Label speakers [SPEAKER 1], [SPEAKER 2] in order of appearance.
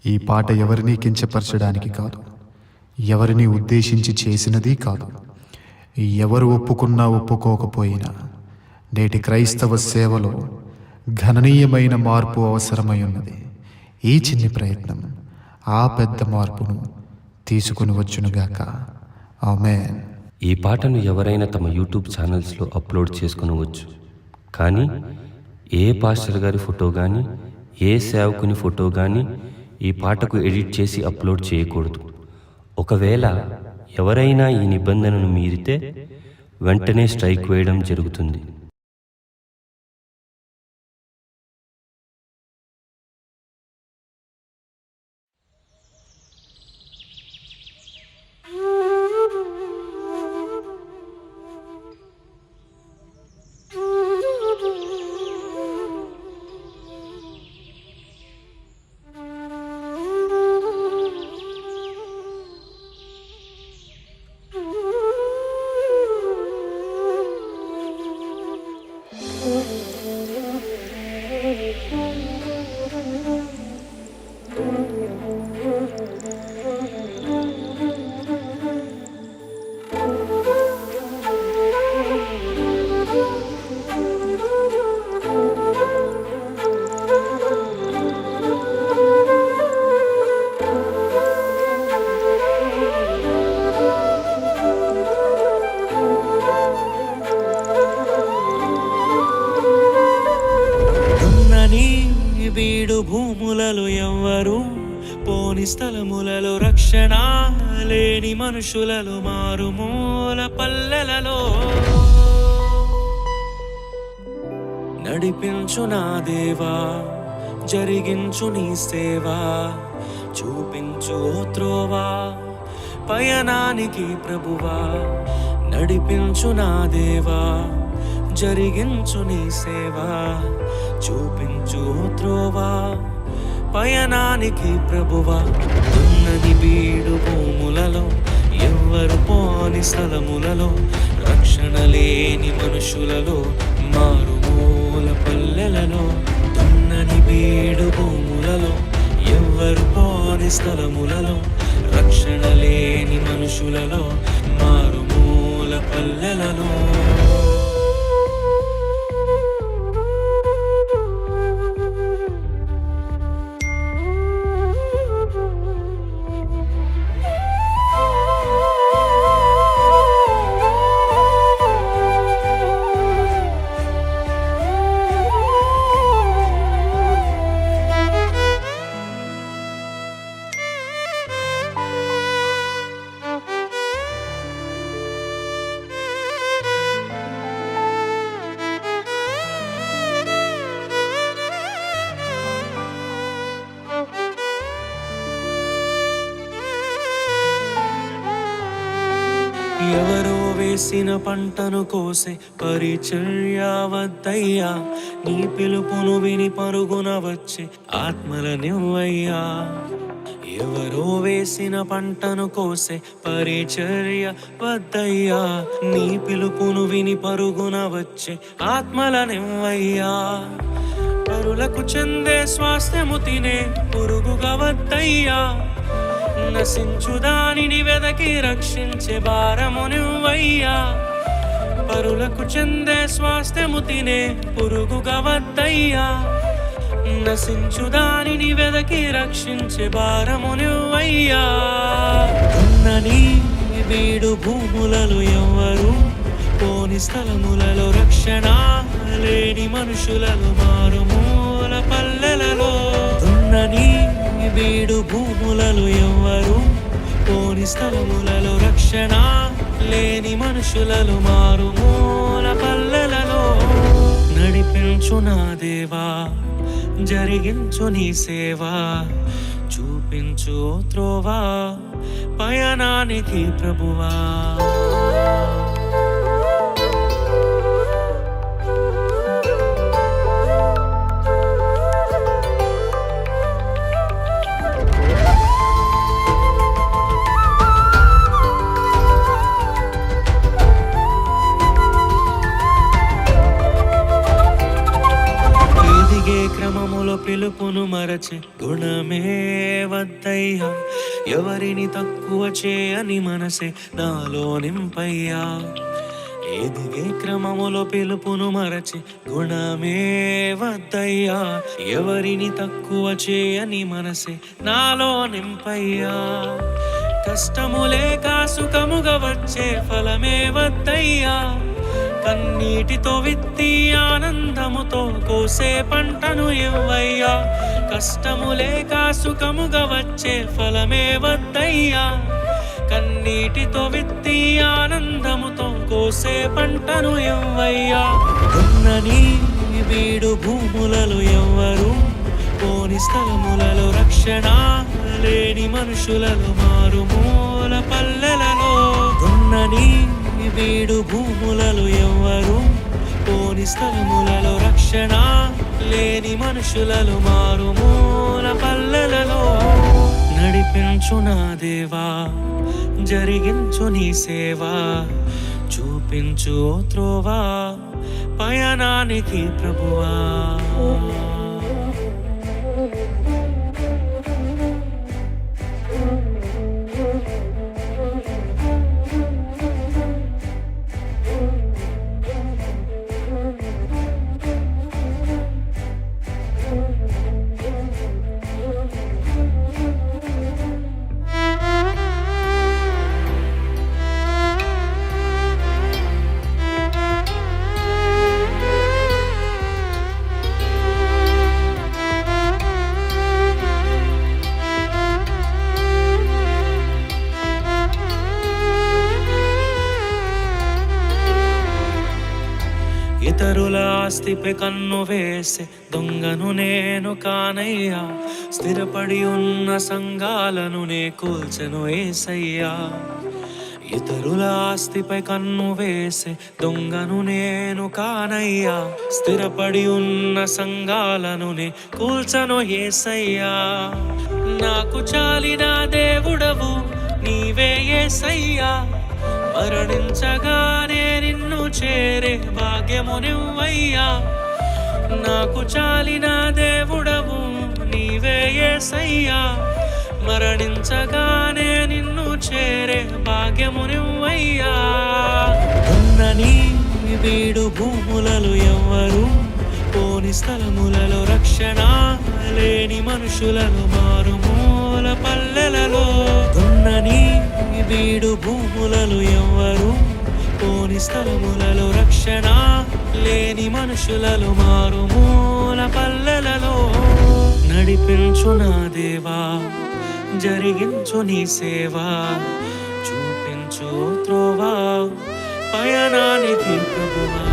[SPEAKER 1] ఈ పాట ఎవరినీ కించపరచడానికి కాదు, ఎవరిని ఉద్దేశించి చేసినది కాదు. ఎవరు ఒప్పుకున్నా ఒప్పుకోకపోయినా నేటి క్రైస్తవ సేవలో గణనీయమైన మార్పు అవసరమై ఉన్నది. ఈ చిన్ని ప్రయత్నం ఆ పెద్ద మార్పును తీసుకుని వచ్చునుగాక. ఆమేన్.
[SPEAKER 2] ఈ పాటను ఎవరైనా తమ యూట్యూబ్ ఛానల్స్లో అప్లోడ్ చేసుకునవచ్చు, కానీ ఏ పాస్టర్ గారి ఫోటో కానీ ఏ సేవకుని ఫోటో కానీ ఈ పాటకు ఎడిట్ చేసి అప్లోడ్ చేయకూడదు. ఒకవేళ ఎవరైనా ఈ నిబంధనను మీరితే వెంటనే స్ట్రైక్ వేయడం జరుగుతుంది.
[SPEAKER 3] వీడు భూములలో ఎవ్వరు పోని స్థలములలో రక్షణ లేని మనుషులలో మారుమూల పల్లెలలో నడిపించు నా దేవా, జరిగించు నీ సేవా, చూపించు ఓ త్రోవా పయనానికి ప్రభువా. నడిపించు నా దేవా, జరిగించు నీ సేవా, చూపించు త్రోవా పయనానికి ప్రభువా. ఉన్నది బీడు భూములలో ఎవ్వరు పోని స్థలములలో రక్షణ లేని మనుషులలో మారుమూల పల్లెలలో. ఉన్నది బీడు భూములలో ఎవ్వరు పోని స్థలములలో రక్షణ లేని మనుషులలో మారుమూల పల్లెలలో. ఎవరో వేసిన పంటను కోసే పరిచర్య వద్దయ్యా, నీ పిలుపును విని పరుగున వచ్చే ఆత్మలనివ్వయ్యా. ఎవరో వేసిన పంటను కోసే పరిచర్య వద్దయ్యా, నీ పిలుపును విని పరుగున వచ్చే ఆత్మలనివ్వయ్యా. పరులకు చెందే స్వాస్థ్యము తినే పురుగుగా వద్దయ్యా, నశించు దానిని వెదకి రక్షించే భారము నువ్వయ్యా. పరులకు చెందే స్వాస్థ్యము తినే పురుగుగా వద్దయ్యా, నశించు దానిని వెదకి రక్షించే భారము నువ్వయ్యా. ఉన్నని వీడు భూములలో ఎవ్వరు పోని స్థలములలో రక్షణ లేని మనుషులలో మారుమూల పల్లెలలో. ఉన్నని వీడు భూములలో ఎవ్వరు పోని స్థలములలో రక్షణ లేని మనుషులలో మారుమూల పల్లెలలో. నడిపించు నా దేవా, జరిగించు నీ సేవా, చూపించు త్రోవా పయనానికి ప్రభువా. క్రమములో పిలుపును మరచి గుణమే ఎవరిని తక్కువ చేయని మనసే నాలో నింపయ్యా. ఎదిగే క్రమములో పిలుపును మరచి గుణమే వద్దయ్యా. ఎవరిని తక్కువ చేయని మనసే నాలో నింపయ్యా. కష్టములే సుఖముగా వచ్చే ఫలమే వద్దయ్యా. కన్నీటితో విత్తి ఆనందముతో కోసే పంటను ఇవ్వయ్యా. కష్టములే సుఖముగా వచ్చే ఫలమే వద్దయ్యా. కన్నీటితో విత్తి ఆనందముతో కోసే పంటను ఇవ్వయ్యా. దున్నని బీడు భూములలో ఎవ్వరు పోని స్థలములలో రక్షణ లేని మనుషులలో మారుమూల పల్లెలలో. దున్నని బీడు భూములలో ఎవ్వరు పోని స్థలములలో రక్షణ లేని మనుషులలో మారుమూల పల్లెలలో. నడిపించు నా దేవా, జరిగించు నీ సేవా, చూపించు ఓ త్రోవా పయనానికి ప్రభువా. ఇతరుల ఆస్తిపై కన్ను వేసే దొంగను నేను కానయ్యా. స్థిరపడి ఉన్న సంఘాలను నే కూల్చెను యేసయ్యా. ఇతరుల ఆస్తిపై కన్ను వేసే దొంగను నేను కానయ్యా. స్థిరపడి ఉన్న సంఘాలను నే కూల్చెను యేసయ్యా. నాకు చాలిన దేవుడవు నీవే యేసయ్యా. మరణించగానే నిన్ను చేరే భాగ్యము నువ్వయ్యా. నాకు చాలిన దేవుడవు నీవే యేసయ్యా. మరణించగానే నిన్ను చేరే భాగ్యము నువ్వయ్యా. దున్నని బీడు భూములలో ఎవ్వరు పోని స్థలములలో రక్షణ లేని మనుషులను మారుమూల పల్లెలలో. దున్నని బీడు భూములలో ఎవ్వరు పోని స్థలములలో రక్షణ లేని మనుషులలో మారుమూల పల్లెలలో. నడిపించు నా దేవా, జరిగించు నీ సేవా, చూపించు త్రోవా పయనానికి ప్రభువా.